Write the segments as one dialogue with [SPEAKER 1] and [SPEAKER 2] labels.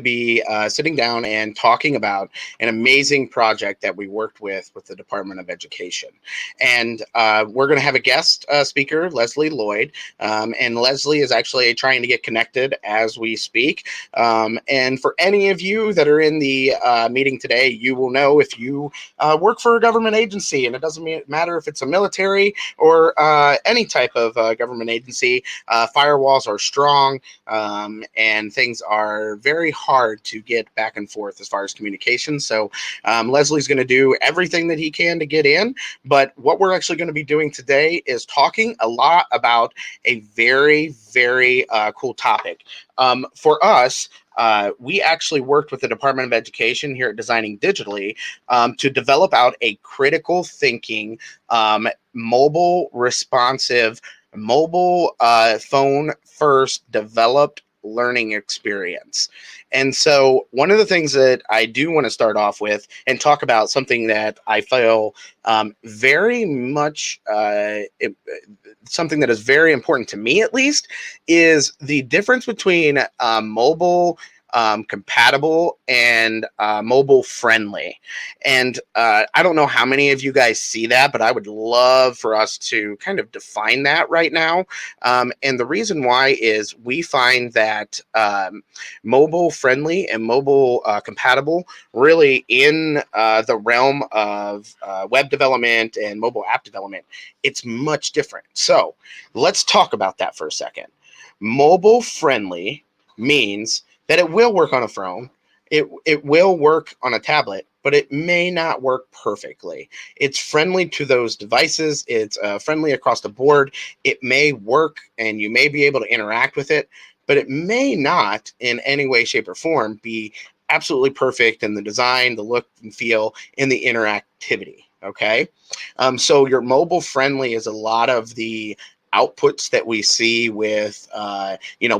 [SPEAKER 1] be sitting down and talking about an amazing project that we worked with the Department of Education. And we're going to have a guest speaker, Leslie Lloyd. And Leslie is actually trying to get connected as we speak. And for any of you that are in the meeting today, you will know if you work for a government agency, and it doesn't matter if it's a military or any type of government agency, firewalls are strong, and things are very hard to get back and forth as far as communication. So Leslie's going to do everything that he can to get in. But what we're actually going to be doing today is talking a lot about a very, very cool topic. For us, we actually worked with the Department of Education here at Designing Digitally to develop out a critical thinking, mobile responsive, mobile phone first developed learning experience. And so one of the things that I do want to start off with and talk about something that I feel very much something that is very important to me, at least, is the difference between mobile compatible and mobile friendly. And I don't know how many of you guys see that, but I would love for us to kind of define that right now. And the reason why is we find that mobile friendly and mobile compatible really in the realm of web development and mobile app development, it's much different. So let's talk about that for a second. Mobile friendly means that it will work on a phone, it will work on a tablet, but it may not work perfectly. It's friendly to those devices. It's friendly across the board. It may work and you may be able to interact with it, but it may not in any way, shape, or form be absolutely perfect in the design, the look and feel, and the interactivity. Okay, so your mobile friendly is a lot of the outputs that we see with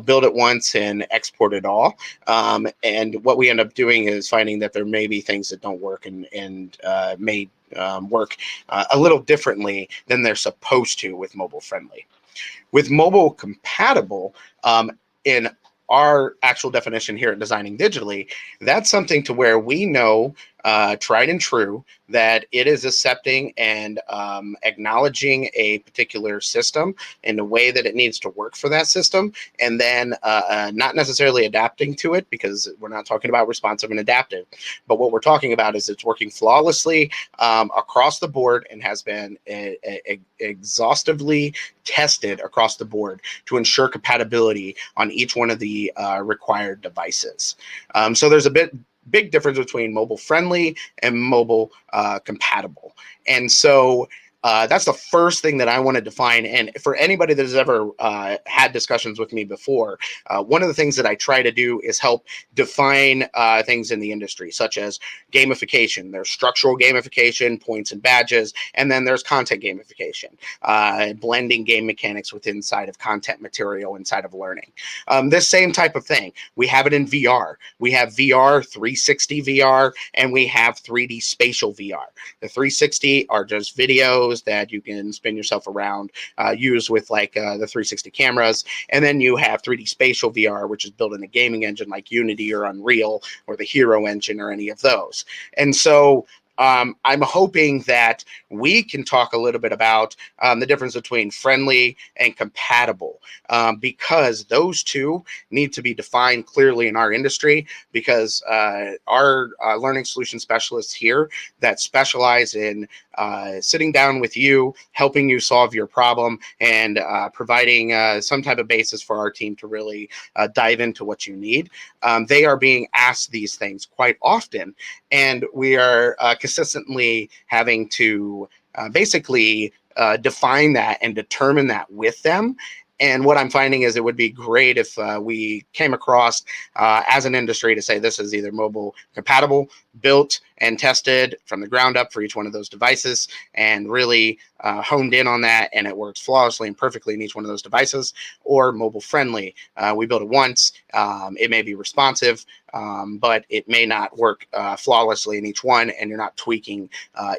[SPEAKER 1] build it once and export it all, and what we end up doing is finding that there may be things that don't work and may work a little differently than they're supposed to with mobile friendly. With mobile compatible, in our actual definition here at Designing Digitally, that's something to where we know tried and true that it is accepting and acknowledging a particular system in the way that it needs to work for that system, and then not necessarily adapting to it, because we're not talking about responsive and adaptive, but what we're talking about is it's working flawlessly across the board and has been exhaustively tested across the board to ensure compatibility on each one of the required devices. So there's a big difference between mobile friendly and mobile compatible. And so that's the first thing that I want to define. And for anybody that has ever had discussions with me before, one of the things that I try to do is help define things in the industry, such as gamification. There's structural gamification, points and badges, and then there's content gamification, blending game mechanics with inside of content material inside of learning. This same type of thing, we have it in VR. We have VR, 360 VR, and we have 3D spatial VR. The 360 are just videos that you can spin yourself around, use with like the 360 cameras. And then you have 3D spatial VR, which is built in a gaming engine like Unity or Unreal or the Hero engine or any of those. And so I'm hoping that we can talk a little bit about the difference between friendly and compatible, because those two need to be defined clearly in our industry, because our learning solution specialists here that specialize in sitting down with you, helping you solve your problem, and providing some type of basis for our team to really dive into what you need. They are being asked these things quite often, and we are consistently having to basically define that and determine that with them. And what I'm finding is it would be great if we came across as an industry to say this is either mobile compatible, built and tested from the ground up for each one of those devices, and really honed in on that, and it works flawlessly and perfectly in each one of those devices, or mobile friendly. We build it once, it may be responsive, but it may not work flawlessly in each one, and you're not tweaking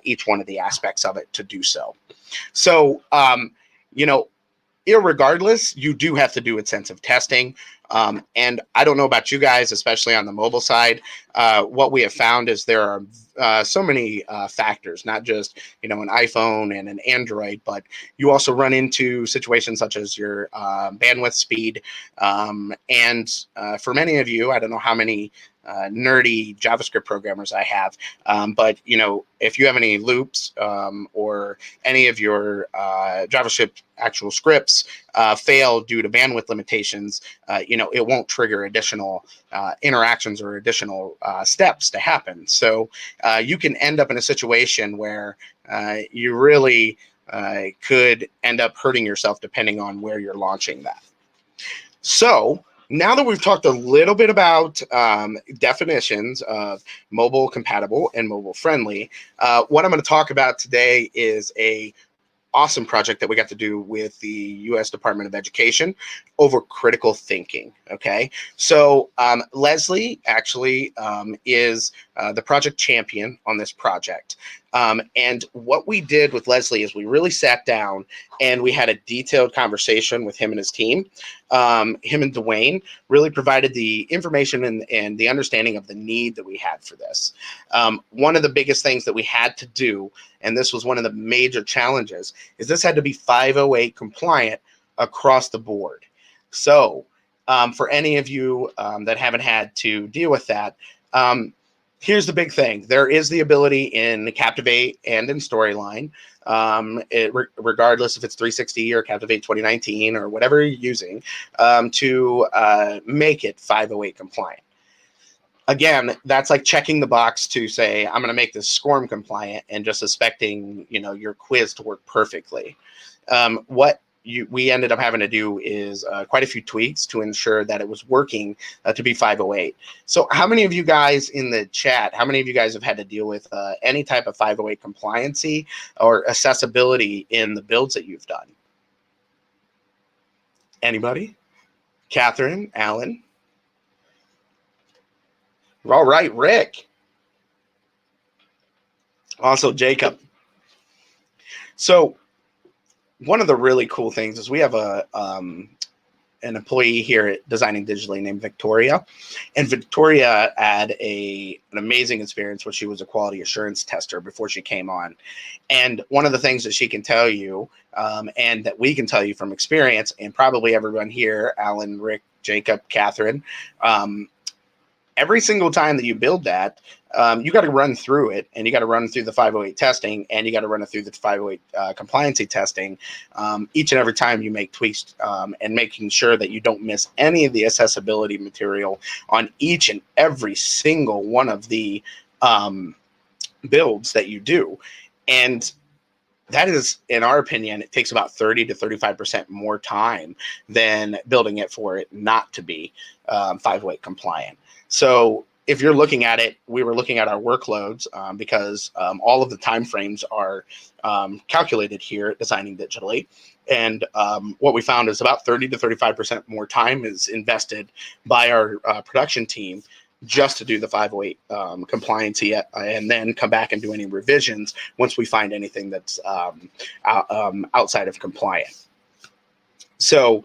[SPEAKER 1] each one of the aspects of it to do so. So, irregardless, you do have to do extensive testing. And I don't know about you guys, especially on the mobile side. What we have found is there are so many factors, not just an iPhone and an Android, but you also run into situations such as your bandwidth speed. And for many of you, I don't know how many nerdy JavaScript programmers I have, but if you have any loops or any of your JavaScript actual scripts fail due to bandwidth limitations, it won't trigger additional interactions or additional steps to happen. So you can end up in a situation where you really could end up hurting yourself depending on where you're launching that. So now that we've talked a little bit about definitions of mobile compatible and mobile friendly, what I'm going to talk about today is a awesome project that we got to do with the U.S. Department of Education over critical thinking. Okay, so Leslie actually is the project champion on this project. And what we did with Leslie is we really sat down and we had a detailed conversation with him and his team. Him and Dwayne really provided the information and the understanding of the need that we had for this. One of the biggest things that we had to do, and this was one of the major challenges, is this had to be 508 compliant across the board. So for any of you that haven't had to deal with that, here's the big thing. There is the ability in Captivate and in Storyline, regardless if it's 360 or Captivate 2019 or whatever you're using, to make it 508 compliant. Again, that's like checking the box to say, I'm going to make this SCORM compliant and just expecting, your quiz to work perfectly. What we ended up having to do is quite a few tweaks to ensure that it was working to be 508. So how many of you guys in the chat, how many of you guys have had to deal with any type of 508 compliancy or accessibility in the builds that you've done? Anybody? Catherine, Alan? All right, Rick. Also, Jacob. So one of the really cool things is we have an employee here at Designing Digitally named Victoria, and Victoria had an amazing experience where she was a quality assurance tester before she came on. And one of the things that she can tell you, and that we can tell you from experience, and probably everyone here, Alan, Rick, Jacob, Catherine, every single time that you build that, you got to run through it, and you got to run through the 508 testing, and you got to run it through the 508 compliancy testing each and every time you make tweaks, and making sure that you don't miss any of the accessibility material on each and every single one of the builds that you do. And that is, in our opinion, it takes about 30 to 35% more time than building it for it not to be 508 compliant. So if you're looking at it, we were looking at our workloads because all of the time frames are calculated here at Designing Digitally. And what we found is about 30 to 35% more time is invested by our production team just to do the 508 compliancy, and then come back and do any revisions once we find anything that's outside of compliant. So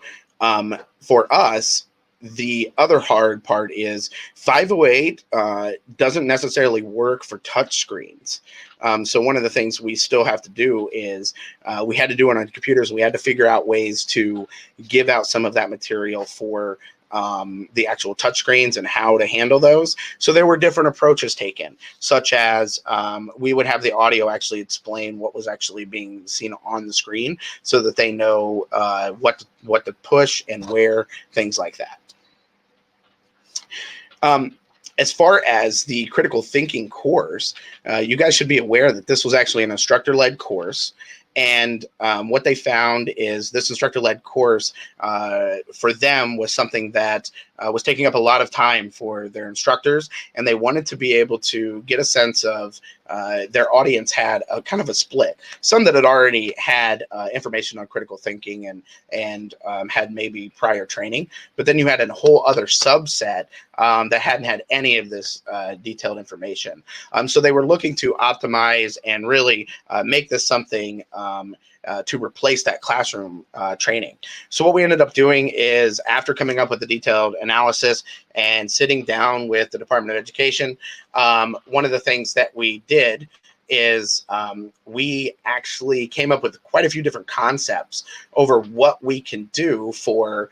[SPEAKER 1] for us, the other hard part is 508 doesn't necessarily work for touch screens. So one of the things we still have to do is we had to do it on computers. We had to figure out ways to give out some of that material for the actual touchscreens and how to handle those. So there were different approaches taken, such as we would have the audio actually explain what was actually being seen on the screen so that they know what to push and where, things like that. As far as the critical thinking course, you guys should be aware that this was actually an instructor-led course. And what they found is this instructor-led course for them was something that was taking up a lot of time for their instructors, and they wanted to be able to get a sense of their audience had a kind of a split. Some that had already had information on critical thinking and had maybe prior training, but then you had a whole other subset that hadn't had any of this detailed information. So they were looking to optimize and really make this something to replace that classroom training. So what we ended up doing is, after coming up with the detailed analysis and sitting down with the Department of Education, one of the things that we did is we actually came up with quite a few different concepts over what we can do for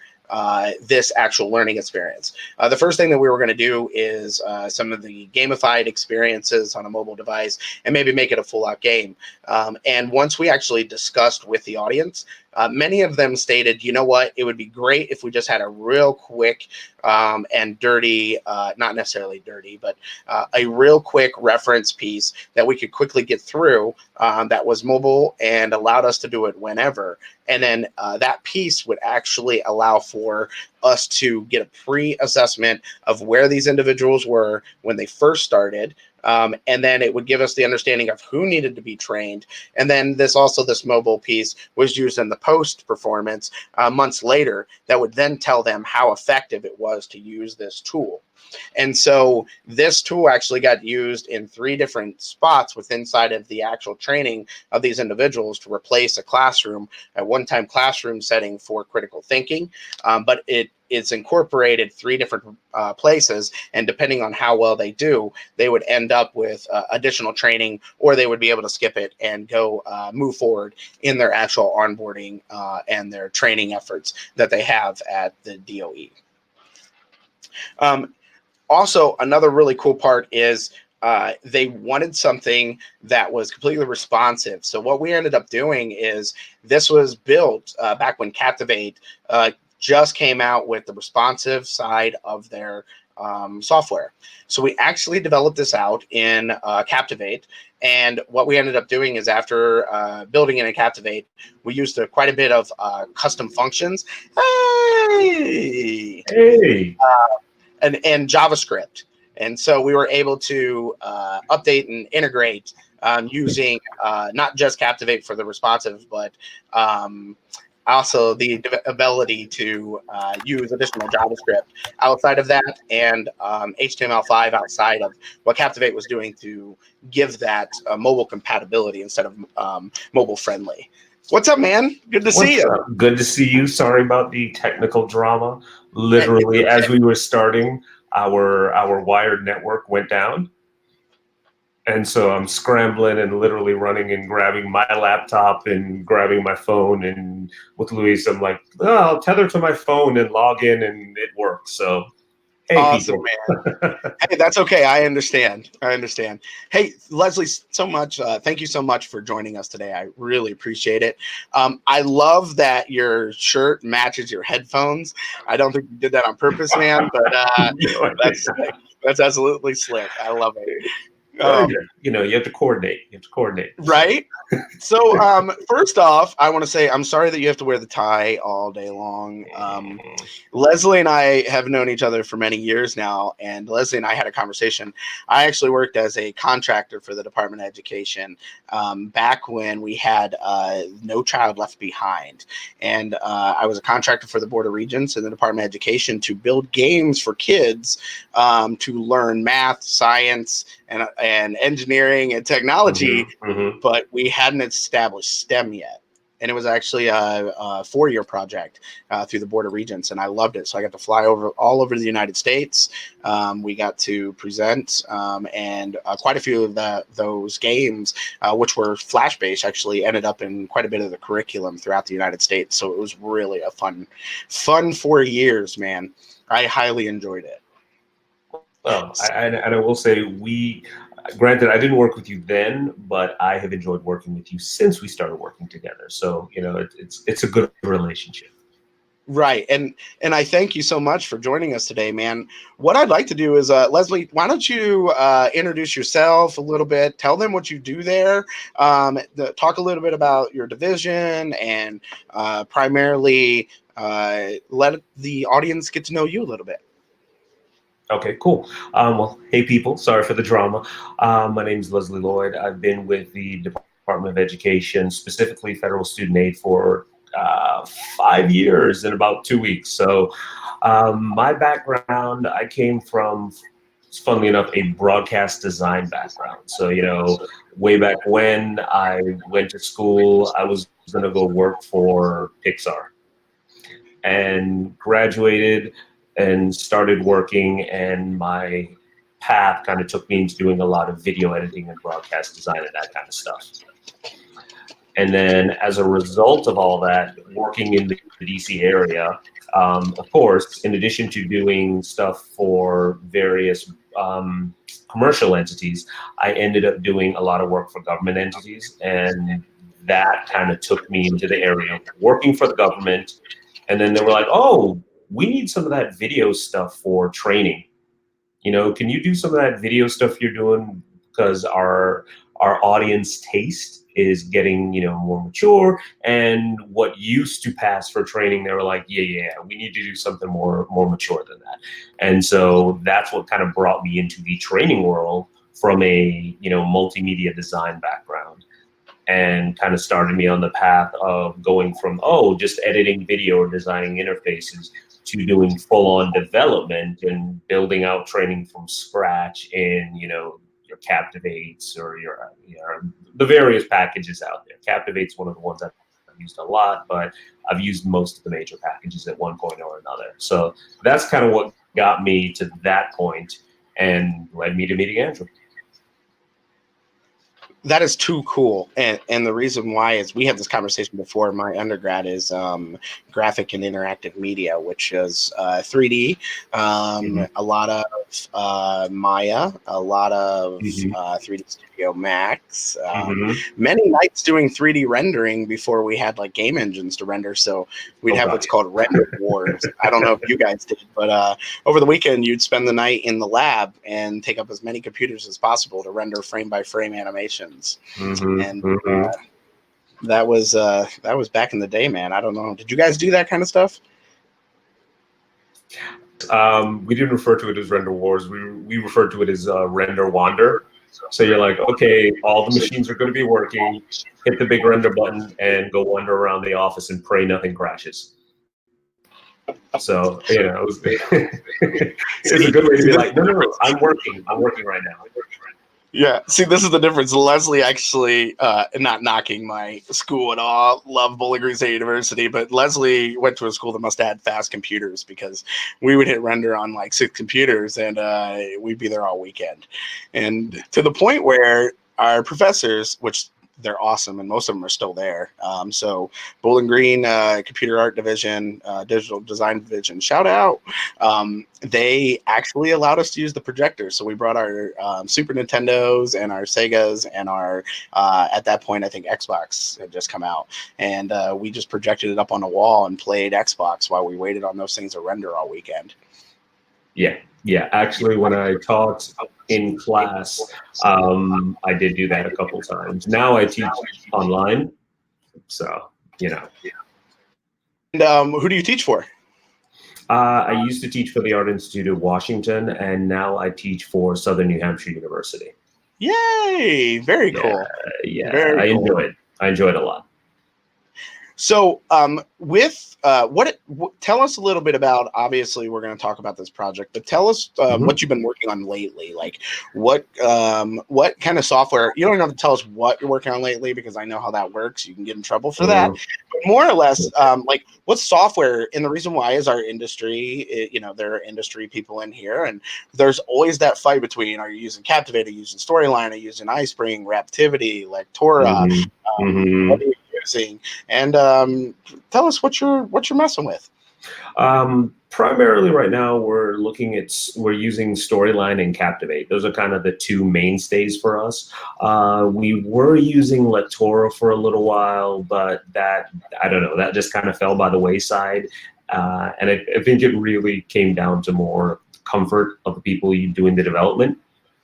[SPEAKER 1] this actual learning experience. The first thing that we were going to do is some of the gamified experiences on a mobile device and maybe make it a full-out game. And once we actually discussed with the audience, many of them stated, you know what, it would be great if we just had a real quick and dirty, not necessarily dirty, but a real quick reference piece that we could quickly get through that was mobile and allowed us to do it whenever. And then that piece would actually allow for us to get a pre-assessment of where these individuals were when they first started. And then it would give us the understanding of who needed to be trained. And then this mobile piece was used in the post performance months later that would then tell them how effective it was to use this tool. And so this tool actually got used in 3 different spots within inside of the actual training of these individuals to replace a classroom, a one-time classroom setting for critical thinking. But it's incorporated 3 different places, and depending on how well they do, they would end up with additional training, or they would be able to skip it and go move forward in their actual onboarding and their training efforts that they have at the DOE. Also, another really cool part is they wanted something that was completely responsive. So what we ended up doing is, this was built back when Captivate just came out with the responsive side of their software. So we actually developed this out in Captivate. And what we ended up doing is, after building it in Captivate, we used quite a bit of custom functions. Hey! And JavaScript. And so we were able to update and integrate using not just Captivate for the responsive, but also the ability to use additional JavaScript outside of that, and HTML5 outside of what Captivate was doing to give that mobile compatibility instead of mobile friendly. What's up, man? Good to see you.
[SPEAKER 2] Good to see you. Sorry about the technical drama. Literally, as we were starting, our wired network went down. And so I'm scrambling and literally running and grabbing my laptop and grabbing my phone. And with Luis, I'm like, oh, I'll tether to my phone and log in, and it works. So, hey,
[SPEAKER 1] awesome,
[SPEAKER 2] people.
[SPEAKER 1] Man. Hey, that's okay. I understand. Hey, Leslie, thank you so much for joining us today. I really appreciate it. I love that your shirt matches your headphones. I don't think you did that on purpose, man, but that's slick. That's absolutely slick. I love it.
[SPEAKER 2] You have to coordinate.
[SPEAKER 1] Right? So first off, I want to say I'm sorry that you have to wear the tie all day long. Leslie and I have known each other for many years now, and Leslie and I had a conversation. I actually worked as a contractor for the Department of Education back when we had No Child Left Behind. And I was a contractor for the Board of Regents in the Department of Education to build games for kids to learn math, science, and engineering and technology, but we hadn't established STEM yet. And it was actually a 4-year project through the Board of Regents, and I loved it. So I got to fly all over the United States. We got to present, and quite a few of those games, which were Flash-based, actually ended up in quite a bit of the curriculum throughout the United States. So it was really a fun 4 years, man. I highly enjoyed it.
[SPEAKER 2] Well, and I will say, granted, I didn't work with you then, but I have enjoyed working with you since we started working together. So, it's a good relationship.
[SPEAKER 1] Right. And I thank you so much for joining us today, man. What I'd like to do is, Leslie, why don't you introduce yourself a little bit, tell them what you do there, talk a little bit about your division, and primarily let the audience get to know you a little bit.
[SPEAKER 2] Okay, cool. Well, hey, people. Sorry for the drama. My name is Leslie Lloyd. I've been with the Department of Education, specifically Federal Student Aid, for 5 years and about 2 weeks. So my background, I came from, funnily enough, a broadcast design background. So, way back when I went to school, I was going to go work for Pixar, and graduated and started working, and my path kind of took me into doing a lot of video editing and broadcast design and that kind of stuff. And then as a result of all that, working in the DC area, of course, in addition to doing stuff for various commercial entities, I ended up doing a lot of work for government entities. And that kind of took me into the area of working for the government. And then they were like, oh, we need some of that video stuff for training. You know, can you do some of that video stuff you're doing? Because our audience taste is getting, you know, more mature, and what used to pass for training, they were like, yeah, we need to do something more mature than that. And so that's what kind of brought me into the training world from a, you know, multimedia design background, and kind of started me on the path of going from, just editing video or designing interfaces to doing full-on development and building out training from scratch in, you know, your Captivates or your the various packages out there. Captivate's one of the ones I've used a lot, but I've used most of the major packages at one point or another. So that's kind of what got me to that point and led me to meeting Andrew.
[SPEAKER 1] That is too cool. And the reason why is we had this conversation before. My undergrad is graphic and interactive media, which is 3D, a lot of Maya, a lot of 3D Studio Max, many nights doing 3D rendering before we had like game engines to render. So we'd have what's called render wars. I don't know if you guys did, but over the weekend, you'd spend the night in the lab and take up as many computers as possible to render frame by frame animation. That was back in the day, man. I don't know. Did you guys do that kind of stuff?
[SPEAKER 2] We didn't refer to it as render wars. We referred to it as render wander. So you're like, okay, all the machines are going to be working. Hit the big render button and go wander around the office and pray nothing crashes. So, you know, it's a good way to be like, no, I'm working right now.
[SPEAKER 1] Yeah, see, this is the difference. Leslie actually, not knocking my school at all, love Bowling Green State University, but Leslie went to a school that must have had fast computers, because we would hit render on like 6 computers and we'd be there all weekend. And to the point where our professors, which they're awesome, and most of them are still there. So Bowling Green Computer Art Division, Digital Design Division, shout out. They actually allowed us to use the projector. So we brought our Super Nintendos and our Segas and our, at that point, I think Xbox had just come out. And we just projected it up on a wall and played Xbox while we waited on those things to render all weekend.
[SPEAKER 2] Yeah. Actually, when I taught in class, I did do that a couple times. Now I teach online, so, you know.
[SPEAKER 1] And who do you teach for?
[SPEAKER 2] I used to teach for the Art Institute of Washington, and now I teach for Southern New Hampshire University.
[SPEAKER 1] Yay! Very cool.
[SPEAKER 2] Yeah, very cool. I enjoy it a lot.
[SPEAKER 1] So with tell us a little bit about, obviously we're going to talk about this project, but tell us what you've been working on lately. Like what kind of software, you don't have to tell us what you're working on lately, because I know how that works. You can get in trouble for that. But more or less, like what software, and the reason why is our industry, you know, there are industry people in here, and there's always that fight between, are you using Captivate, are you using Storyline, are you using iSpring, Raptivity, Lectora, what are you using? And tell us what you're messing with.
[SPEAKER 2] Primarily right now, we're using Storyline and Captivate. Those are kind of the two mainstays for us. We were using Lectora for a little while, but that, I don't know, that just kind of fell by the wayside. And I think it really came down to more comfort of the people doing the development.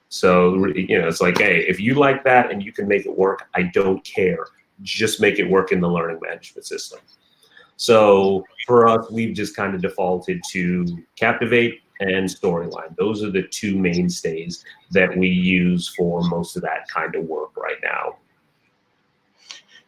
[SPEAKER 2] So, you know, it's like, hey, if you like that and you can make it work, I don't care. Just make it work in the learning management system. So for us, we've just kind of defaulted to Captivate and Storyline. Those are the two mainstays that we use for most of that kind of work right now.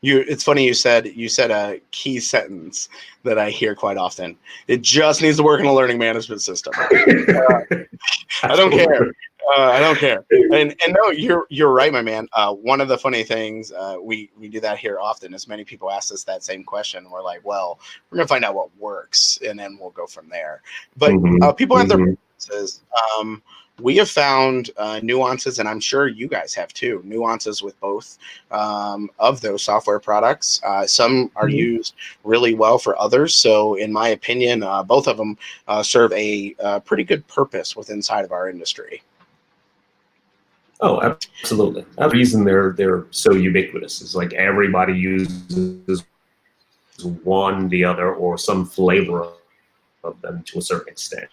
[SPEAKER 1] It's funny you said a key sentence that I hear quite often. It just needs to work in a learning management system. I don't care. I don't care. And no, you're right, my man. One of the funny things we do that here often is many people ask us that same question. We're like, well, we're gonna find out what works, and then we'll go from there. But people have their preferences. We have found nuances, and I'm sure you guys have too, nuances with both of those software products. Some are used really well for others. So in my opinion, both of them serve a pretty good purpose with inside of our industry.
[SPEAKER 2] Oh, absolutely. The reason they're so ubiquitous is like everybody uses one, the other, or some flavor of them to a certain extent.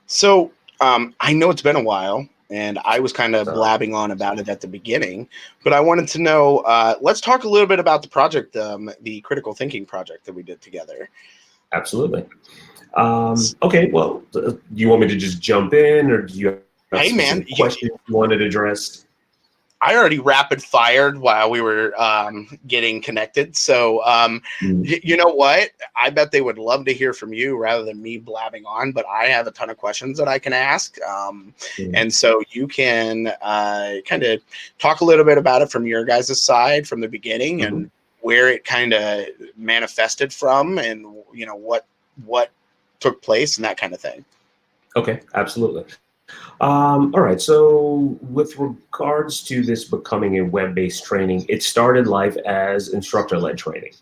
[SPEAKER 1] So I know it's been a while, and I was kind of blabbing on about it at the beginning, but I wanted to know, let's talk a little bit about the project, the critical thinking project that we did together.
[SPEAKER 2] Absolutely. Okay, well, do you want me to just jump in, or do you have
[SPEAKER 1] hey, man,
[SPEAKER 2] questions you wanted addressed?
[SPEAKER 1] I already rapid fired while we were getting connected. So you know what? I bet they would love to hear from you rather than me blabbing on, but I have a ton of questions that I can ask. And so you can kind of talk a little bit about it from your guys' side from the beginning and where it kind of manifested from and, you know, what took place and that kind of thing.
[SPEAKER 2] Okay, absolutely. All right, so with regards to this becoming a web-based training, it started life as instructor-led training,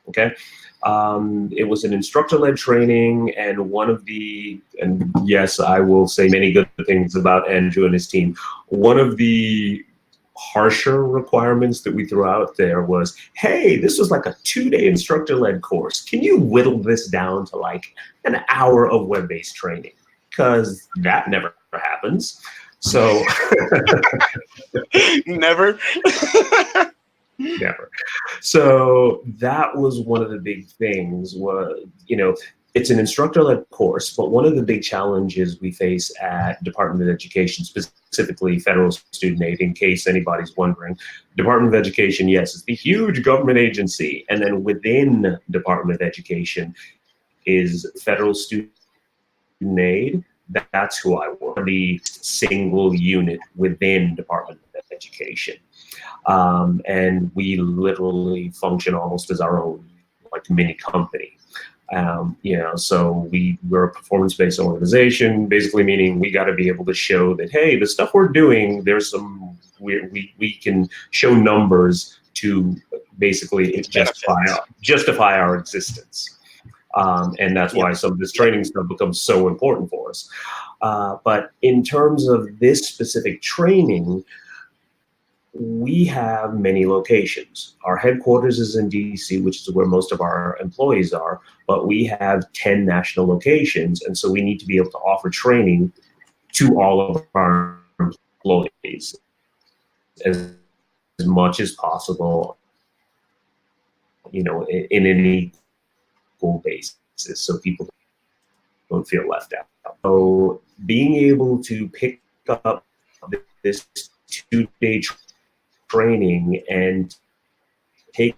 [SPEAKER 2] okay? It was an instructor-led training, and and yes, I will say many good things about Andrew and his team. One of the harsher requirements that we threw out there was, hey, this was like a 2-day instructor-led course. Can you whittle this down to like an hour of web-based training? Because that never happens. So
[SPEAKER 1] never.
[SPEAKER 2] Never. So that was one of the big things was, you know, it's an instructor-led course, but one of the big challenges we face at Department of Education, specifically Federal Student Aid, in case anybody's wondering, Department of Education, yes, is the huge government agency. And then within Department of Education is Federal Student Aid. That's who I work, the single unit within Department of Education. And we literally function almost as our own like mini company. You know, so we're a performance-based organization, basically meaning we got to be able to show that, hey, the stuff we're doing, there's some, we can show numbers to basically justify our existence. And that's why some of this training stuff becomes so important for us. But in terms of this specific training, we have many locations. Our headquarters is in DC, which is where most of our employees are, but we have 10 national locations. And so we need to be able to offer training to all of our employees as much as possible, you know, in an equal basis, so people don't feel left out. So being able to pick up this 2-day training and take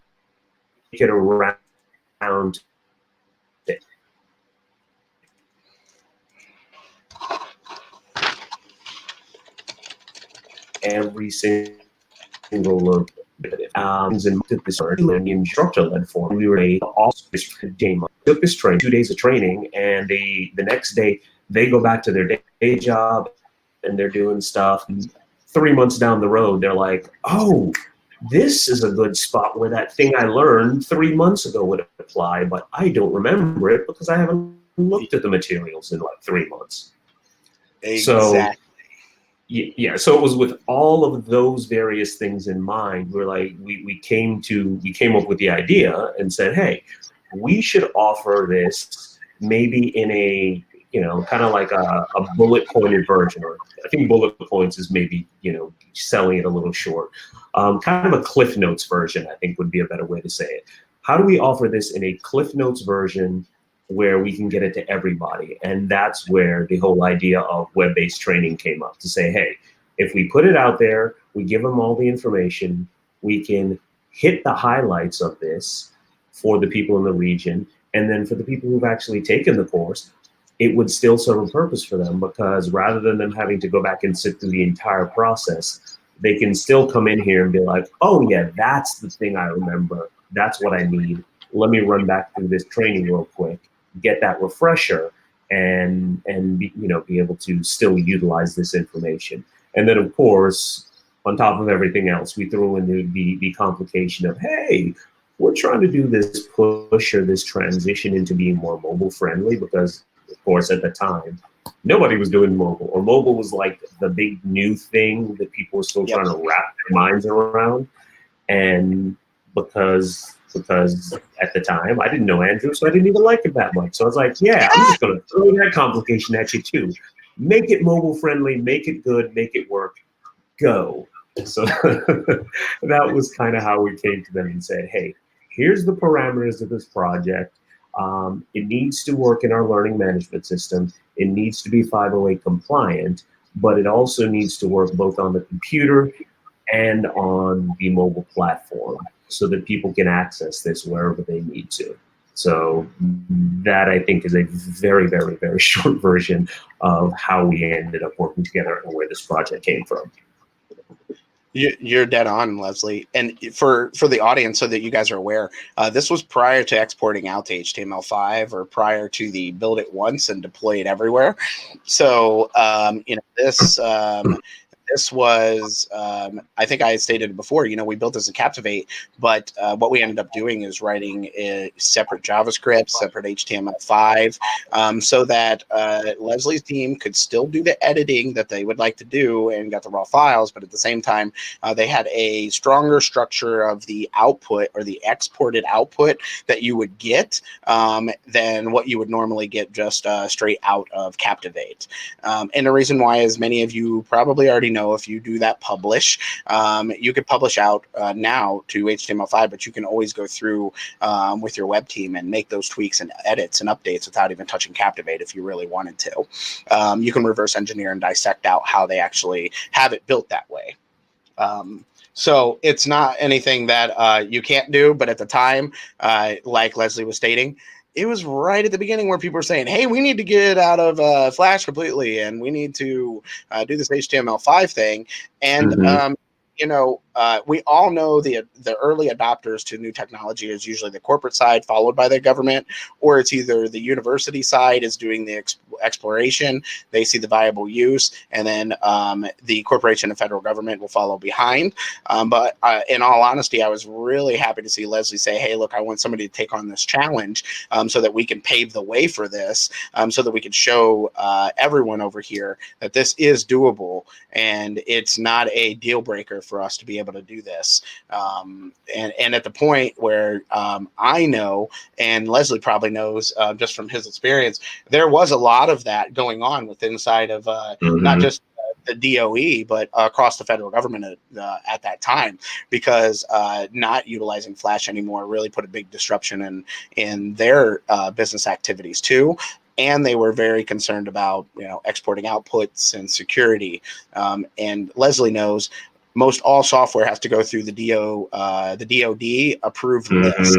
[SPEAKER 2] it around every single look and this instructor-led form. We were took this training, 2 days of training, and the next day they go back to their day job and they're doing stuff. And 3 months down the road, they're like, oh, this is a good spot where that thing I learned 3 months ago would apply, but I don't remember it because I haven't looked at the materials in like 3 months.
[SPEAKER 1] Exactly.
[SPEAKER 2] So yeah, so it was with all of those various things in mind. We're like, we came up with the idea and said, hey, we should offer this maybe in a, you know, kind of like a bullet pointed version, or I think bullet points is maybe, you know, selling it a little short. Kind of a Cliff Notes version, I think would be a better way to say it. How do we offer this in a Cliff Notes version where we can get it to everybody? And that's where the whole idea of web-based training came up, to say, hey, if we put it out there, we give them all the information, we can hit the highlights of this for the people in the region, and then for the people who've actually taken the course, it would still serve a purpose for them, because rather than them having to go back and sit through the entire process, they can still come in here and be like, oh yeah, that's the thing I remember. That's what I need. Let me run back through this training real quick, get that refresher, and be, be able to still utilize this information. And then of course, on top of everything else, we throw in the complication of, hey, we're trying to do this push or this transition into being more mobile friendly, because of course at the time nobody was doing mobile, or mobile was like the big new thing that people were still trying to wrap their minds around. And because at the time I didn't know Andrew, so I didn't even like it that much. So I was like, yeah, I'm just gonna throw that complication at you too. Make it mobile friendly, make it good, make it work, go. So that was kind of how we came to them and said, hey, here's the parameters of this project. It needs to work in our learning management system. It needs to be 508 compliant, but it also needs to work both on the computer and on the mobile platform so that people can access this wherever they need to. So that, I think, is a very, very, very short version of how we ended up working together and where this project came from.
[SPEAKER 1] You're dead on, Leslie. And for the audience, so that you guys are aware, this was prior to exporting out to HTML5, or prior to the build it once and deploy it everywhere. So this was, I think I had stated it before, we built this in Captivate, but what we ended up doing is writing a separate JavaScript, separate HTML5, so that Leslie's team could still do the editing that they would like to do and got the raw files, but at the same time, they had a stronger structure of the output, or the exported output that you would get, than what you would normally get just straight out of Captivate. And the reason why, as many of you probably already know, if you do that publish, you could publish out now to HTML5, but you can always go through with your web team and make those tweaks and edits and updates without even touching Captivate if you really wanted to. You can reverse engineer and dissect out how they actually have it built that way. So it's not anything that you can't do, but at the time, like Leslie was stating, it was right at the beginning where people were saying, hey, we need to get out of Flash completely, and we need to do this HTML5 thing. And, we all know the early adopters to new technology is usually the corporate side, followed by the government, or it's either the university side is doing the exploration, they see the viable use, and then the corporation and federal government will follow behind. But in all honesty, I was really happy to see Leslie say, hey, look, I want somebody to take on this challenge so that we can pave the way for this, so that we can show everyone over here that this is doable, and it's not a deal breaker for us to be able to do this. And at the point where I know, and Leslie probably knows just from his experience, there was a lot of that going on with inside of not just the DOE, but across the federal government at that time, because not utilizing Flash anymore really put a big disruption in their business activities too. And they were very concerned about exporting outputs and security. And Leslie knows most all software has to go through the DoD approved list.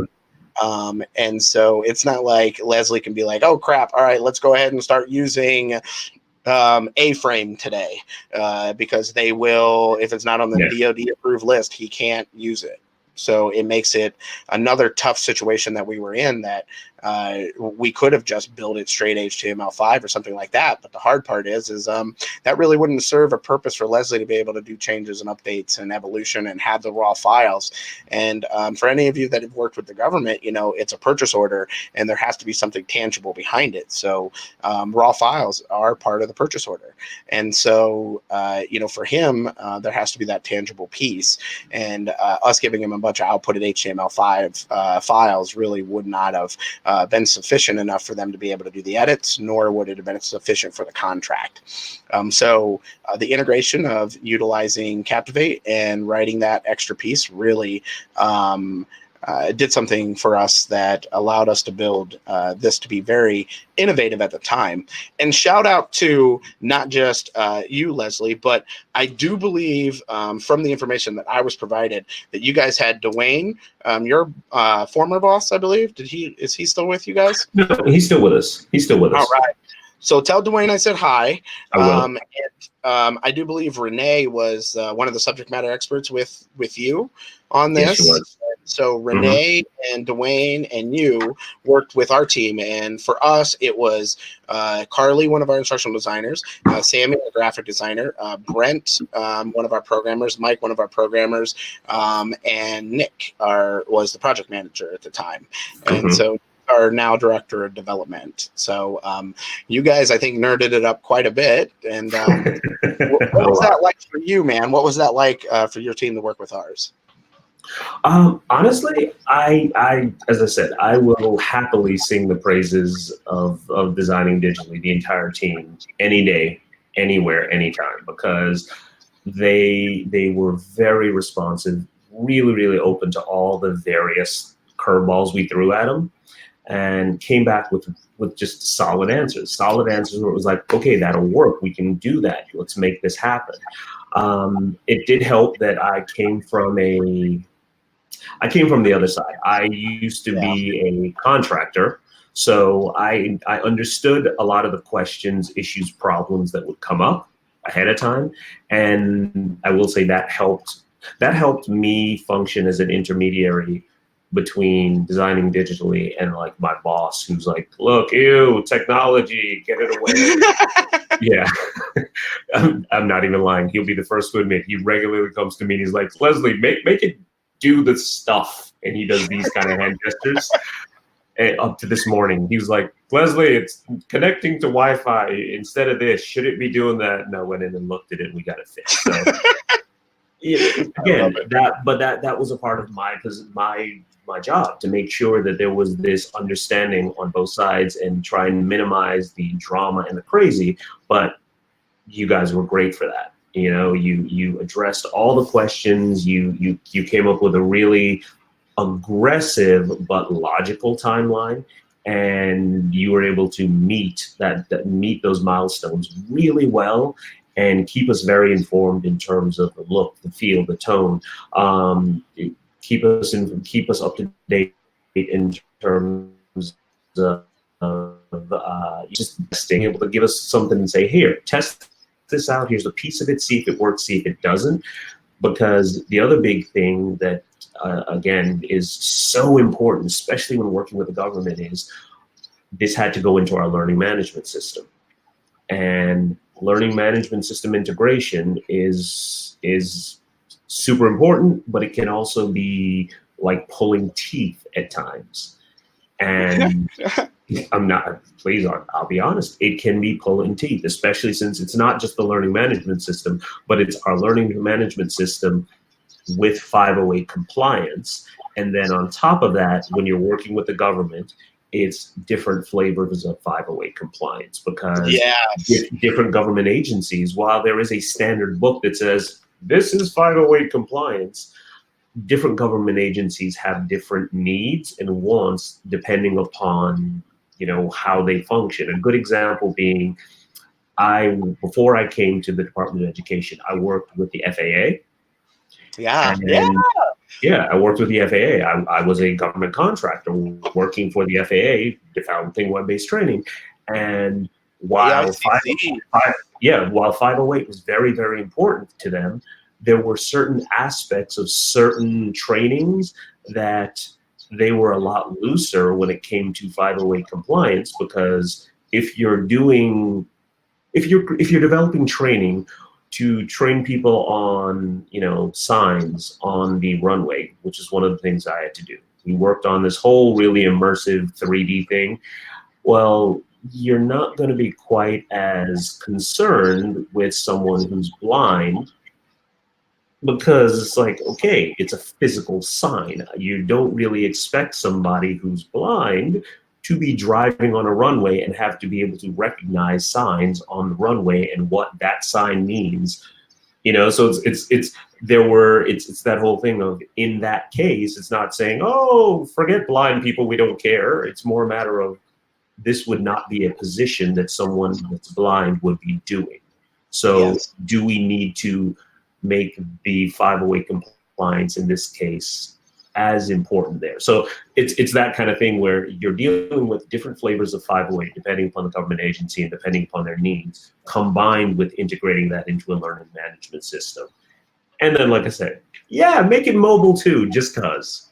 [SPEAKER 1] And so it's not like Leslie can be like, oh crap, all right, let's go ahead and start using A-frame today, because they will, if it's not on the DoD approved list, he can't use it. So it makes it another tough situation that we were in, that we could have just built it straight HTML5 or something like that. But the hard part is that really wouldn't serve a purpose for Leslie to be able to do changes and updates and evolution and have the raw files. And for any of you that have worked with the government, it's a purchase order and there has to be something tangible behind it. So raw files are part of the purchase order. And so, for him, there has to be that tangible piece. And us giving him a bunch of outputted HTML5 files really would not have been sufficient enough for them to be able to do the edits, nor would it have been sufficient for the contract. So the integration of utilizing Captivate and writing that extra piece really did something for us that allowed us to build this to be very innovative at the time. And shout out to not just you, Leslie, but I do believe from the information that I was provided that you guys had Dwayne, your former boss, I believe. Is he still with you guys?
[SPEAKER 2] No, he's still with us. He's still with us.
[SPEAKER 1] All right. So tell Dwayne I said hi.
[SPEAKER 2] I will.
[SPEAKER 1] I do believe Renee was one of the subject matter experts with you on
[SPEAKER 2] Yes, she
[SPEAKER 1] this.
[SPEAKER 2] was.
[SPEAKER 1] So
[SPEAKER 2] Hmm.
[SPEAKER 1] Renee and Dwayne and you worked with our team, and for us it was Carly, one of our instructional designers, Sammy, a graphic designer, Brent, one of our programmers, Mike, one of our programmers, and Nick was the project manager at the time, and
[SPEAKER 2] Hmm.
[SPEAKER 1] so our now director of development. So you guys, I think, nerded it up quite a bit. And what
[SPEAKER 2] A
[SPEAKER 1] was
[SPEAKER 2] lot.
[SPEAKER 1] that like for you, man? What was that like for your team to work with ours?
[SPEAKER 2] Honestly, as I said, I will happily sing the praises of designing digitally, the entire team, any day, anywhere, anytime, because they were very responsive, really, really open to all the various curveballs we threw at them, and came back with just solid answers. Solid answers where it was like, okay, that'll work. We can do that. Let's make this happen. It did help that I came from the other side. I used to
[SPEAKER 1] Yeah.
[SPEAKER 2] be a contractor, so I understood a lot of the questions, issues, problems that would come up ahead of time, and I will say that helped. That helped me function as an intermediary between designing digitally and like my boss, who's like, "Look, ew, technology, get it away." Yeah, I'm not even lying. He'll be the first to admit he regularly comes to me and he's like, Leslie, make it do the stuff. And he does these kind of hand gestures. And up to this morning, he was like, Leslie, it's connecting to Wi-Fi instead of this. Should it be doing that? And I went in and looked at it and we got it fixed. So
[SPEAKER 1] I love
[SPEAKER 2] again,
[SPEAKER 1] it.
[SPEAKER 2] that was a part of my job, to make sure that there was this understanding on both sides and try and minimize the drama and the crazy. But you guys were great for that. You know, you addressed all the questions. You came up with a really aggressive but logical timeline, and you were able to meet those milestones really well, and keep us very informed in terms of the look, the feel, the tone. Keep us up to date in terms of just being able to give us something and say, here, test this out. Here's a piece of it. See if it works. See if it doesn't. Because the other big thing that again is so important, especially when working with the government, is this had to go into our learning management system. And learning management system integration is super important, but it can also be like pulling teeth at times. And I'm not, please, I'll be honest, it can be pulling teeth, especially since it's not just the learning management system, but it's our learning management system with 508 compliance. And then on top of that, when you're working with the government, it's different flavors of 508 compliance, because
[SPEAKER 1] Yes.
[SPEAKER 2] different government agencies, while there is a standard book that says this is 508 compliance, different government agencies have different needs and wants depending upon, you know, how they function. A good example being, before I came to the Department of Education, I worked with the FAA.
[SPEAKER 1] Yeah. Yeah.
[SPEAKER 2] And yeah, I worked with the FAA. I was a government contractor working for the FAA, developing web-based training. And while
[SPEAKER 1] AICC.
[SPEAKER 2] while 508 was very, very important to them, there were certain aspects of certain trainings that they were a lot looser when it came to 508 compliance, because if you're developing training to train people on, you know, signs on the runway, which is one of the things I had to do. We worked on this whole really immersive 3D thing. Well, you're not going to be quite as concerned with someone who's blind, because it's like, okay, it's a physical sign. You don't really expect somebody who's blind to be driving on a runway and have to be able to recognize signs on the runway and what that sign means. You know, so it's that whole thing of, in that case, it's not saying, oh, forget blind people, we don't care. It's more a matter of, this would not be a position that someone that's blind would be doing. So
[SPEAKER 1] Yes.
[SPEAKER 2] do we need to make the 508 compliance in this case as important there. So it's that kind of thing where you're dealing with different flavors of 508 depending upon the government agency and depending upon their needs, combined with integrating that into a learning management system. And then, like I said, yeah, make it mobile too, just cause.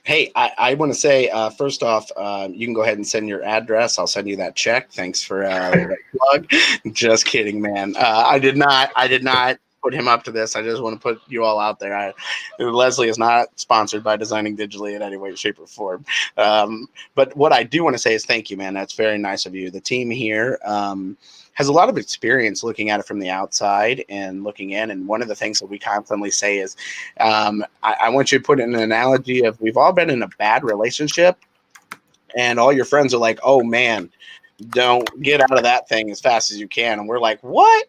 [SPEAKER 1] Hey, I want to say, first off, you can go ahead and send your address. I'll send you that check. Thanks for the plug. Just kidding, man. I did not put him up to this. I just want to put you all out there. Leslie is not sponsored by Designing Digitally in any way, shape, or form. But what I do want to say is thank you, man. That's very nice of you. The team here has a lot of experience looking at it from the outside and looking in. And one of the things that we constantly say is, I want you to put in an analogy of we've all been in a bad relationship and all your friends are like, oh man, don't get out of that thing as fast as you can. And we're like, what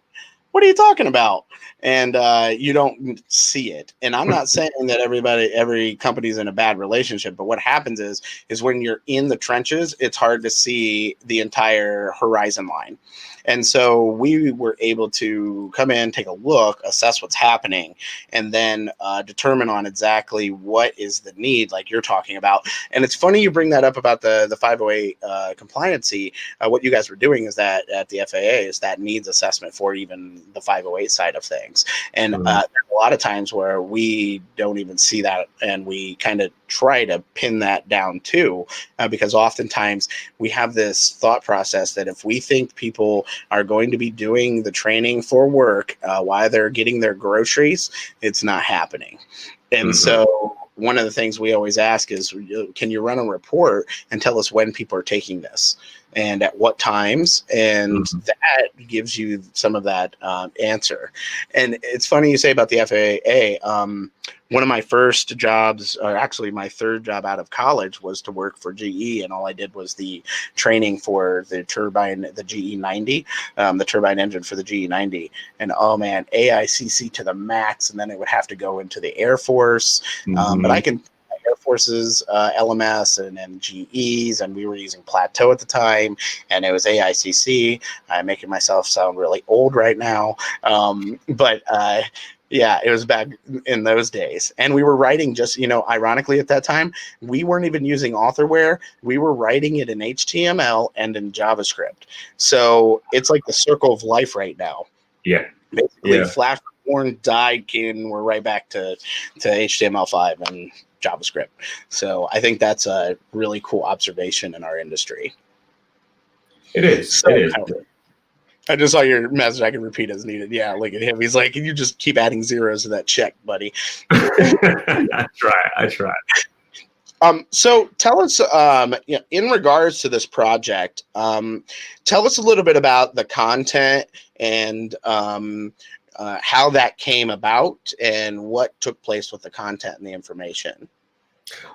[SPEAKER 1] are you talking about? And you don't see it. And I'm not saying that every company's in a bad relationship, but what happens is when you're in the trenches, it's hard to see the entire horizon line. And so we were able to come in, take a look, assess what's happening, and then determine on exactly what is the need, like you're talking about. And it's funny you bring that up about the 508 compliancy. What you guys were doing is that at the FAA is that needs assessment for even the 508 side of things. And there's a lot of times where we don't even see that, and we kind of try to pin that down too, because oftentimes we have this thought process that if we think people are going to be doing the training for work while they're getting their groceries, it's not happening. And so one of the things we always ask is, can you run a report and tell us when people are taking this and at what times? And that gives you some of that answer. And it's funny you say about the FAA. One of my first jobs, or actually my third job out of college, was to work for GE, and all I did was the training for the turbine, the GE90, the turbine engine for the GE90. And oh man, AICC to the max, and then it would have to go into the Air Force. But I can Air Force's LMS and GE's, and we were using Plateau at the time, and it was AICC. I'm making myself sound really old right now, but yeah, it was back in those days. And we were writing just, ironically at that time, we weren't even using authorware. We were writing it in HTML and in JavaScript. So it's like the circle of life right now.
[SPEAKER 2] Yeah.
[SPEAKER 1] Basically, Flash born, died, and we're right back to HTML5 and JavaScript. So I think that's a really cool observation in our industry.
[SPEAKER 2] It is.
[SPEAKER 1] So,
[SPEAKER 2] it is.
[SPEAKER 1] I just saw your message. I can repeat as needed. Yeah, look at him. He's like, can you just keep adding zeros to that check, buddy?
[SPEAKER 2] I try.
[SPEAKER 1] So tell us, in regards to this project, tell us a little bit about the content and how that came about and what took place with the content and the information.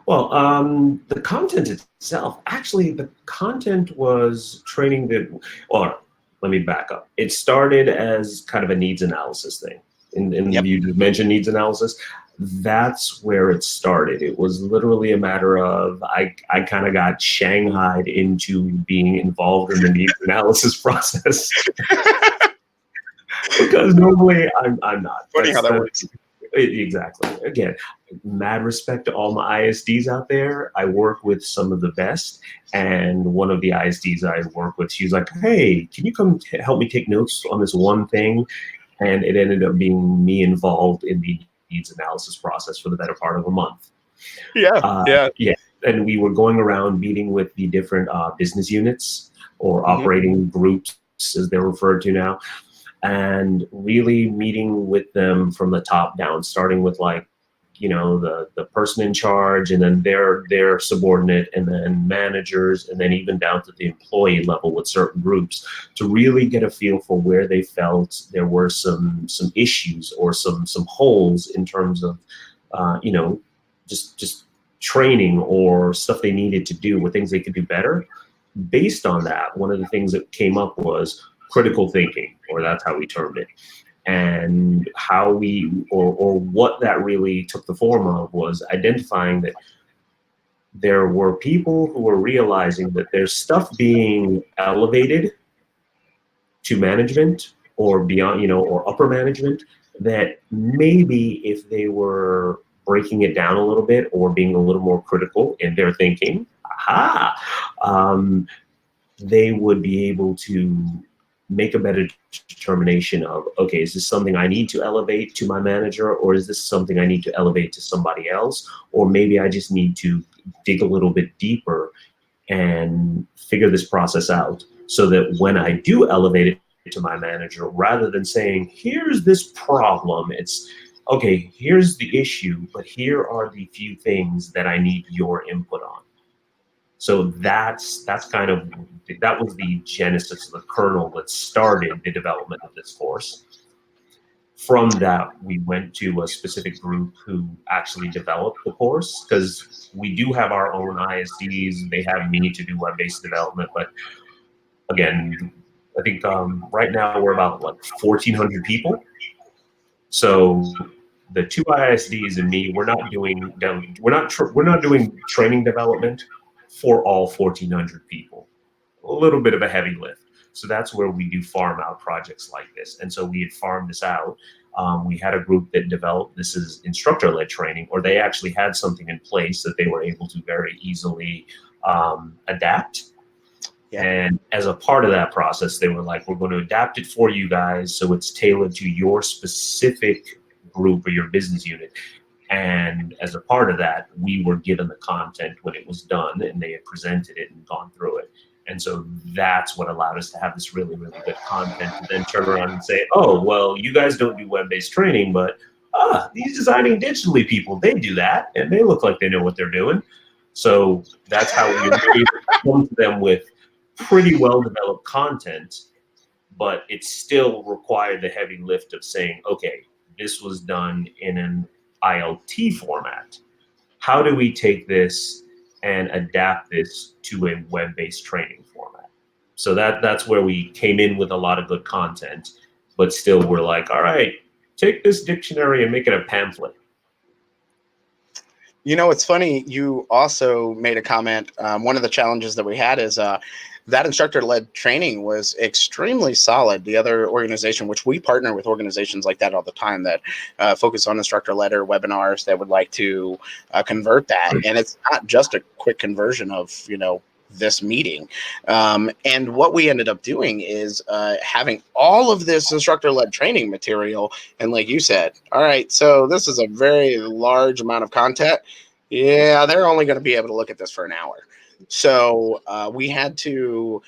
[SPEAKER 2] Well, the content itself, actually, the content was training or let me back up. It started as kind of a needs analysis thing. And you mentioned needs analysis. That's where it started. It was literally a matter of I kind of got shanghaied into being involved in the needs analysis process. Because normally I'm not.
[SPEAKER 1] Funny how that works.
[SPEAKER 2] Exactly. Again, mad respect to all my ISDs out there. I work with some of the best, and one of the ISDs I work with, she's like, hey, can you come help me take notes on this one thing? And it ended up being me involved in the needs analysis process for the better part of a month. Yeah. And we were going around meeting with the different business units or operating groups, as they're referred to now, and really meeting with them from the top down, starting with the person in charge, and then their subordinate, and then managers, and then even down to the employee level with certain groups, to really get a feel for where they felt there were some issues or some holes in terms of just training or stuff they needed to do, or things they could do better. Based on that, one of the things that came up was critical thinking, or that's how we termed it. And how or what that really took the form of was identifying that there were people who were realizing that there's stuff being elevated to management or beyond, or upper management, that maybe if they were breaking it down a little bit or being a little more critical in their thinking, they would be able to make a better determination of, okay, is this something I need to elevate to my manager, or is this something I need to elevate to somebody else? Or maybe I just need to dig a little bit deeper and figure this process out so that when I do elevate it to my manager, rather than saying, here's this problem, it's, okay, here's the issue, but here are the few things that I need your input on. So that's kind of, that was the genesis of the kernel that started the development of this course. From that, we went to a specific group who actually developed the course, because we do have our own ISDs. They have me to do web-based development, but again, I think right now we're about like 1,400 people. So the two ISDs and me, we're not doing training development for all 1,400 people. A little bit of a heavy lift. So that's where we do farm out projects like this. And so we had farmed this out. We had a group that developed, this is instructor-led training, or they actually had something in place that they were able to very easily adapt. Yeah. And as a part of that process, they were like, we're going to adapt it for you guys so it's tailored to your specific group or your business unit. And as a part of that, we were given the content when it was done, and they had presented it and gone through it. And so that's what allowed us to have this really, really good content to then turn around and say, oh, well, you guys don't do web-based training, but these designing digitally people, they do that, and they look like they know what they're doing. So that's how we were able to come to them with pretty well-developed content, but it still required the heavy lift of saying, okay, this was done in an ILT format. How do we take this and adapt this to a web-based training format? So that's where we came in with a lot of good content, but still we're like, all right, take this dictionary and make it a pamphlet.
[SPEAKER 1] You know, it's funny, you also made a comment. One of the challenges that we had is that instructor-led training was extremely solid. The other organization, which we partner with organizations like that all the time that focus on instructor-led or webinars that would like to convert that. And it's not just a quick conversion of, you know, this meeting. And what we ended up doing is having all of this instructor-led training material. And like you said, all right, so this is a very large amount of content. Yeah, they're only going to be able to look at this for an hour. So we had to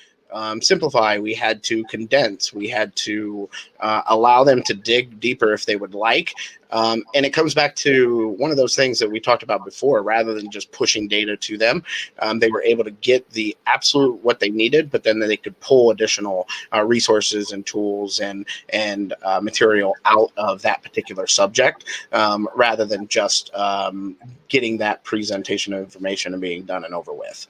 [SPEAKER 1] simplify, we had to condense, we had to allow them to dig deeper if they would like. And it comes back to one of those things that we talked about before. Rather than just pushing data to them, they were able to get the absolute what they needed, but then they could pull additional resources and tools and material out of that particular subject, rather than just getting that presentation of information and being done and over with.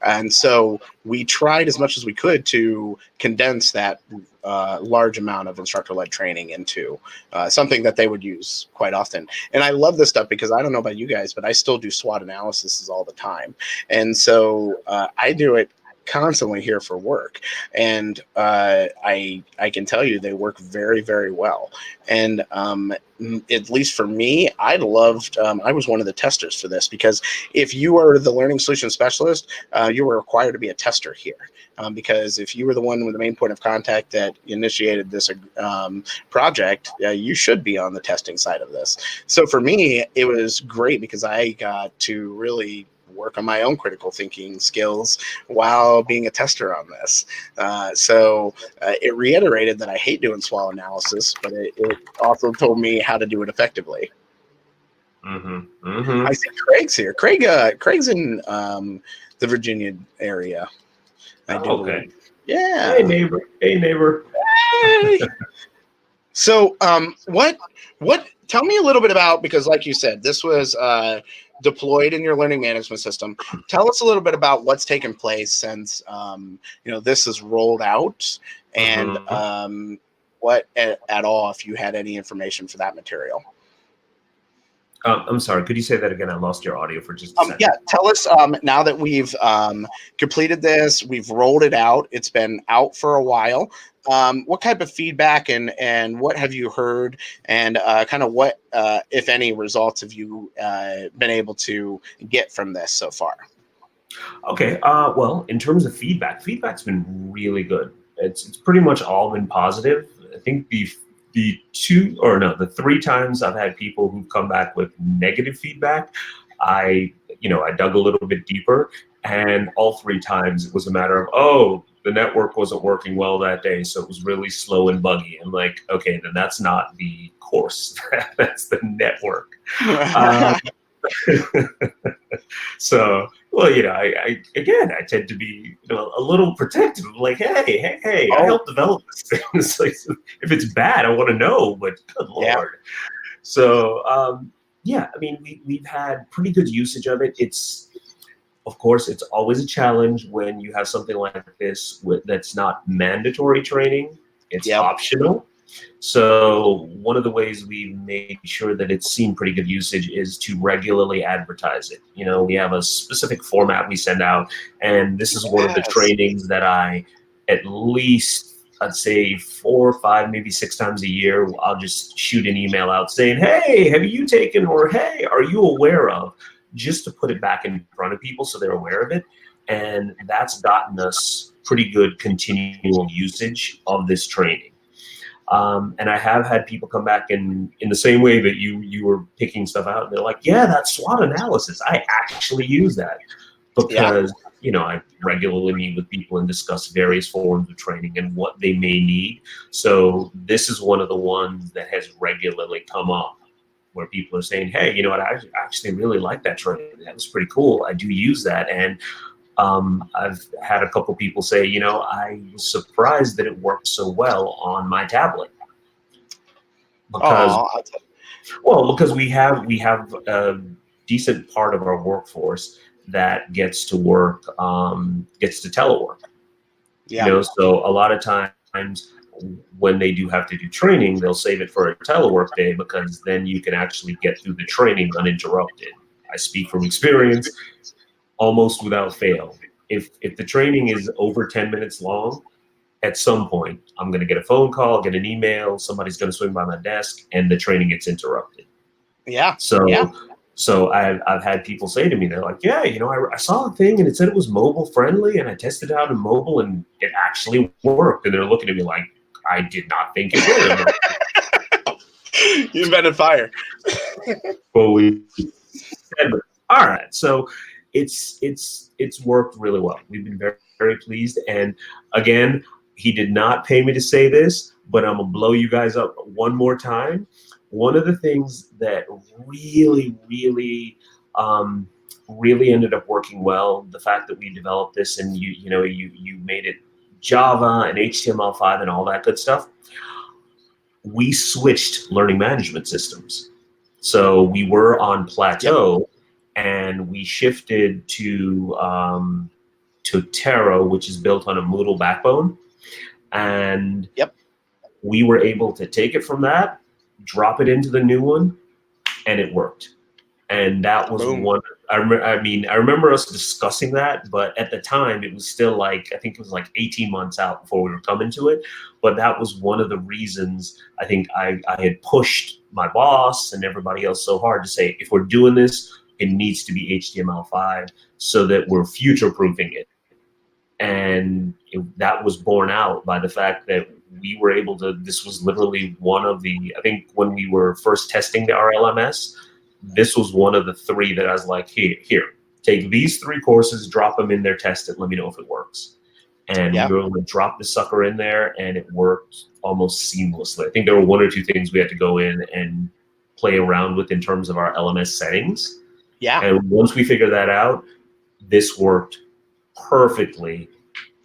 [SPEAKER 1] And so we tried as much as we could to condense that large amount of instructor-led training into something that they would use quite often. And I love this stuff because I don't know about you guys, but I still do SWOT analysis all the time. And so I do it constantly here for work, and I can tell you they work very, very well. And at least for me, I loved, I was one of the testers for this, because if you are the learning solution specialist, you were required to be a tester here, because if you were the one with the main point of contact that initiated this project, you should be on the testing side of this. So for me, it was great because I got to really work on my own critical thinking skills while being a tester on this. So it reiterated that I hate doing SWOT analysis, but it also told me how to do it effectively.
[SPEAKER 2] Mm-hmm. Mm-hmm.
[SPEAKER 1] I see Craig's here. Craig's in the Virginia area. I do.
[SPEAKER 2] Okay.
[SPEAKER 1] Yeah.
[SPEAKER 2] Hey, neighbor. Hey, neighbor.
[SPEAKER 1] Hey. So what tell me a little bit about, because like you said, this was deployed in your learning management system. Tell us a little bit about what's taken place since this is rolled out, and what at all, if you had any information for that material.
[SPEAKER 2] I'm sorry. Could you say that again? I lost your audio for just a second.
[SPEAKER 1] Yeah, tell us now that we've completed this, we've rolled it out. It's been out for a while. What type of feedback and what have you heard, and kind of what, if any, results have you been able to get from this so far?
[SPEAKER 2] Okay. Well, in terms of feedback's been really good. It's pretty much all been positive. I think the three times I've had people who've come back with negative feedback, I dug a little bit deeper, and all three times it was a matter of, oh, the network wasn't working well that day, so it was really slow and buggy. I'm like, okay, then that's not the course, that's the network. So, well, I tend to be, a little protective. I'm like, hey, I helped develop this thing. It's like, if it's bad, I want to know, but good
[SPEAKER 1] Yeah.
[SPEAKER 2] Lord. So, I mean, we've had pretty good usage of it. Of course, it's always a challenge when you have something like this that's not mandatory training. It's optional. So one of the ways we made sure that it's seen pretty good usage is to regularly advertise it. We have a specific format we send out, and this is one of the trainings that at least, I'd say 4 or 5, maybe 6 times a year, I'll just shoot an email out saying, hey, have you taken, or hey, are you aware of, just to put it back in front of people so they're aware of it. And that's gotten us pretty good continual usage of this training. And I have had people come back in the same way that you were picking stuff out, and they're like, yeah, that SWOT analysis, I actually use that because, I regularly meet with people and discuss various forms of training and what they may need. So this is one of the ones that has regularly come up where people are saying, hey, you know what, I actually really like that training. That was pretty cool. I do use that. And I've had a couple people say, I was surprised that it worked so well on my tablet. Because we have a decent part of our workforce that gets to telework. So a lot of times when they do have to do training, they'll save it for a telework day because then you can actually get through the training uninterrupted. I speak from experience. Almost without fail. If the training is over 10 minutes long, at some point, I'm going to get a phone call, get an email, somebody's going to swing by my desk, and the training gets interrupted.
[SPEAKER 1] Yeah.
[SPEAKER 2] So I've had people say to me, they're like, yeah, I saw a thing and it said it was mobile friendly, and I tested it out in mobile and it actually worked. And they're looking at me like, I did not think it would.
[SPEAKER 1] You invented fire.
[SPEAKER 2] Well, all right. So it's worked really well. We've been very, very pleased. And again, he did not pay me to say this, but I'm gonna blow you guys up one more time. One of the things that really, really, really ended up working well, the fact that we developed this and you made it Java and HTML5 and all that good stuff. We switched learning management systems. So we were on Plateau. And we shifted to Taro, which is built on a Moodle backbone. And we were able to take it from that, drop it into the new one, and it worked. And that was one. I remember us discussing that, but at the time it was still I think it was 18 months out before we were coming to it. But that was one of the reasons I think I had pushed my boss and everybody else so hard to say, if we're doing this, it needs to be HTML5 so that we're future-proofing it. And that was borne out by the fact that we were able to, this was literally one of the, I think when we were first testing our LMS, this was one of the 3 that I was like, here, take these 3 courses, drop them in there, test it, let me know if it works. And we were able to drop the sucker in there, and it worked almost seamlessly. I think there were 1 or 2 things we had to go in and play around with in terms of our LMS settings. And once we figured that out, this worked perfectly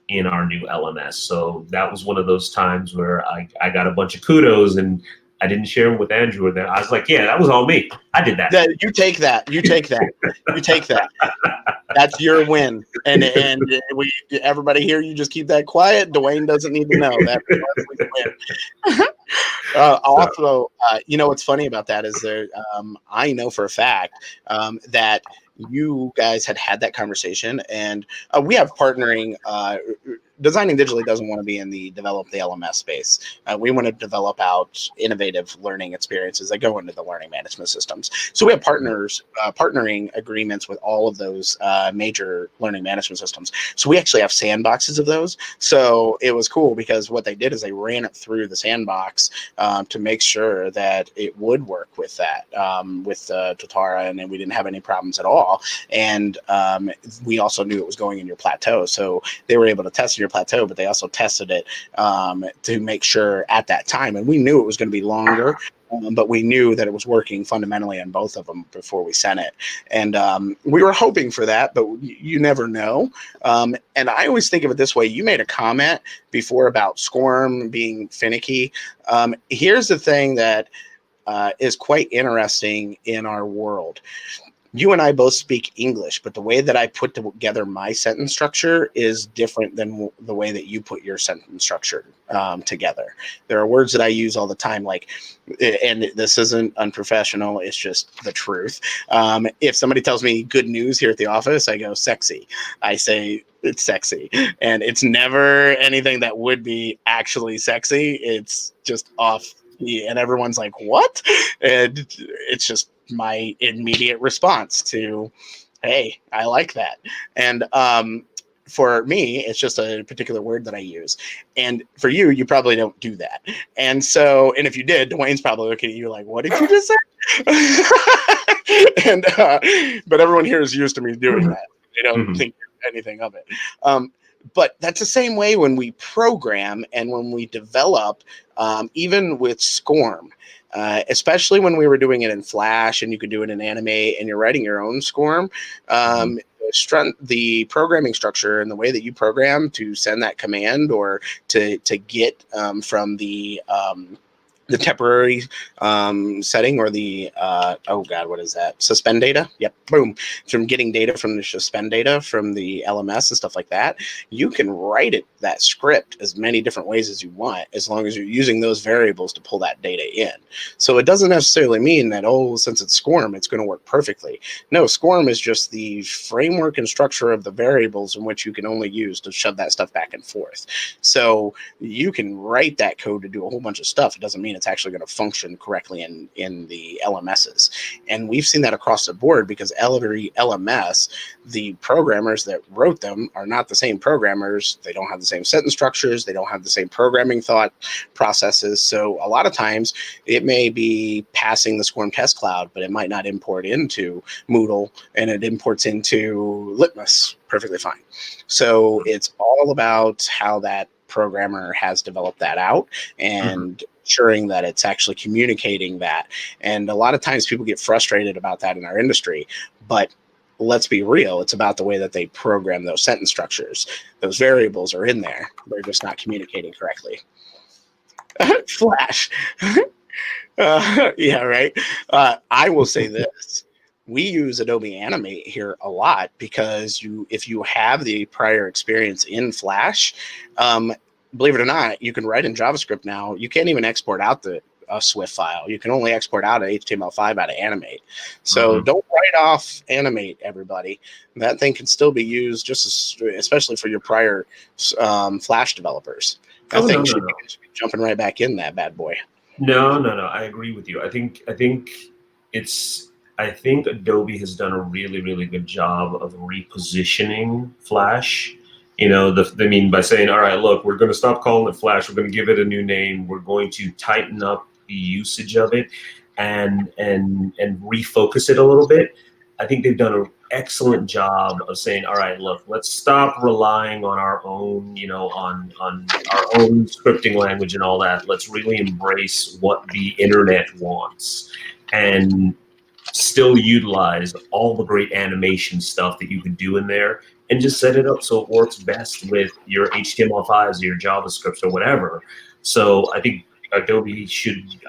[SPEAKER 2] in our new LMS. So that was one of those times where I got a bunch of kudos, and I didn't share them with Andrew. And then I was like, yeah, that was all me. I did that.
[SPEAKER 1] You take that. You take that. You take that. That's your win. And everybody here, you just keep that quiet. Dwayne doesn't need to know that.
[SPEAKER 2] So,
[SPEAKER 1] Also, what's funny about that is I know for a fact that you guys had that conversation, and we have partnering. Designing digitally doesn't want to be in the develop the LMS space. We want to develop out innovative learning experiences that go into the learning management systems. So we have partnering agreements with all of those major learning management systems. So we actually have sandboxes of those. So it was cool because what they did is they ran it through the sandbox to make sure that it would work with that, with Totara, and then we didn't have any problems at all. And we also knew it was going in your plateau. So they were able to test your plateau, but they also tested it to make sure at that time. And we knew it was going to be longer, but we knew that it was working fundamentally on both of them before we sent it. And we were hoping for that, but you never know. And I always think of it this way. You made a comment before about SCORM being finicky. Here's the thing that is quite interesting in our world. You and I both speak English, but the way that I put together my sentence structure is different than the way that you put your sentence structure together. There are words that I use all the time, like, and this isn't unprofessional, it's just the truth. If somebody tells me good news here at the office, I go sexy. I say it's sexy, and it's never anything that would be actually sexy. It's just off. And everyone's like, what? And it's just my immediate response to, hey, I like that. And for me, it's just a particular word that I use. And for you, you probably don't do that. And so, and if you did, Dwayne's probably looking at you like, what did you just say? And but everyone here is used to me doing that. They don't think anything of it. But that's the same way when we program and when we develop, even with SCORM. Especially when we were doing it in Flash, and you could do it in Animate, and you're writing your own SCORM. The programming structure and the way that you program to send that command or to get from the temporary setting or the what is that? Suspend data. Yep, boom. From getting data from the suspend data from the LMS and stuff like that, you can write that script as many different ways as you want, as long as you're using those variables to pull that data in. So it doesn't necessarily mean that, since it's SCORM, it's going to work perfectly. No, SCORM is just the framework and structure of the variables in which you can only use to shove that stuff back and forth. So you can write that code to do a whole bunch of stuff. It doesn't mean it's actually going to function correctly in the LMSs. And we've seen that across the board because every LMS, the programmers that wrote them are not the same programmers. They don't have the same sentence structures. They don't have the same programming thought processes. So a lot of times it may be passing the SCORM test cloud, but it might not import into Moodle, and it imports into Litmus perfectly fine. So it's all about how that programmer has developed that out and ensuring that it's actually communicating that. And a lot of times people get frustrated about that in our industry, but let's be real, it's about the way that they program those sentence structures. Those variables are in there, they're just not communicating correctly. Flash. Yeah, right. I will say this. We use Adobe Animate here a lot because if you have the prior experience in Flash, believe it or not, you can write in JavaScript now. You can't even export out a Swift file. You can only export out an HTML5 out of Animate. So don't write off Animate, everybody. That thing can still be used especially for your prior Flash developers. That thing should be jumping right back in that bad boy.
[SPEAKER 2] No. I agree with you. I think Adobe has done a really, really good job of repositioning Flash. By saying, all right, look, we're going to stop calling it Flash. We're going to give it a new name. We're going to tighten up the usage of it and refocus it a little bit. I think they've done an excellent job of saying, all right, look, let's stop relying on our own, on our own scripting language and all that. Let's really embrace what the internet wants and still utilize all the great animation stuff that you can do in there and just set it up so it works best with your HTML5s or your JavaScripts or whatever. So I think Adobe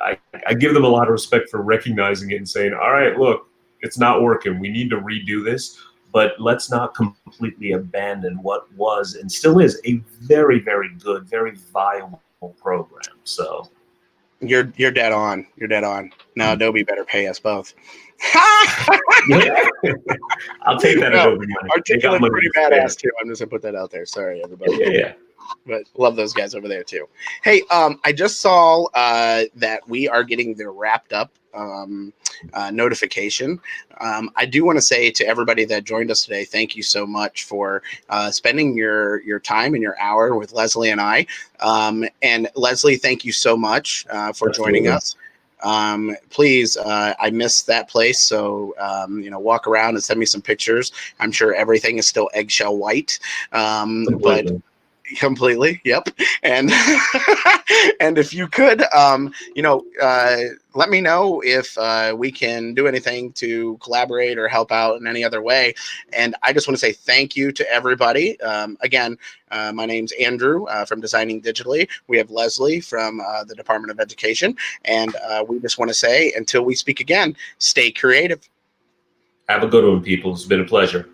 [SPEAKER 2] I give them a lot of respect for recognizing it and saying, all right, look, it's not working. We need to redo this, but let's not completely abandon what was and still is a very, very good, very viable program. So
[SPEAKER 1] You're dead on. You're dead on. Now Adobe better pay us both.
[SPEAKER 2] Yeah. I'll take that
[SPEAKER 1] No,
[SPEAKER 2] Adobe money. They got
[SPEAKER 1] Articulate
[SPEAKER 2] money
[SPEAKER 1] pretty
[SPEAKER 2] to spare.
[SPEAKER 1] badass too. I'm just gonna put that out there. Sorry, everybody.
[SPEAKER 2] Yeah.
[SPEAKER 1] But love those guys over there too. Hey, I just saw that we are getting the wrapped up notification. I do want to say to everybody that joined us today, thank you so much for spending your time and your hour with Leslie and I. And Leslie, thank you so much for joining us. Please, I missed that place, so walk around and send me some pictures. I'm sure everything is still eggshell white, but completely, yep. And and if you could let me know if we can do anything to collaborate or help out in any other way. And I just want to say thank you to everybody. Again, my name's Andrew from Designing Digitally. We have Leslie from the Department of Education, and we just want to say, until we speak again, stay creative.
[SPEAKER 2] Have a good one, people. It's been a pleasure.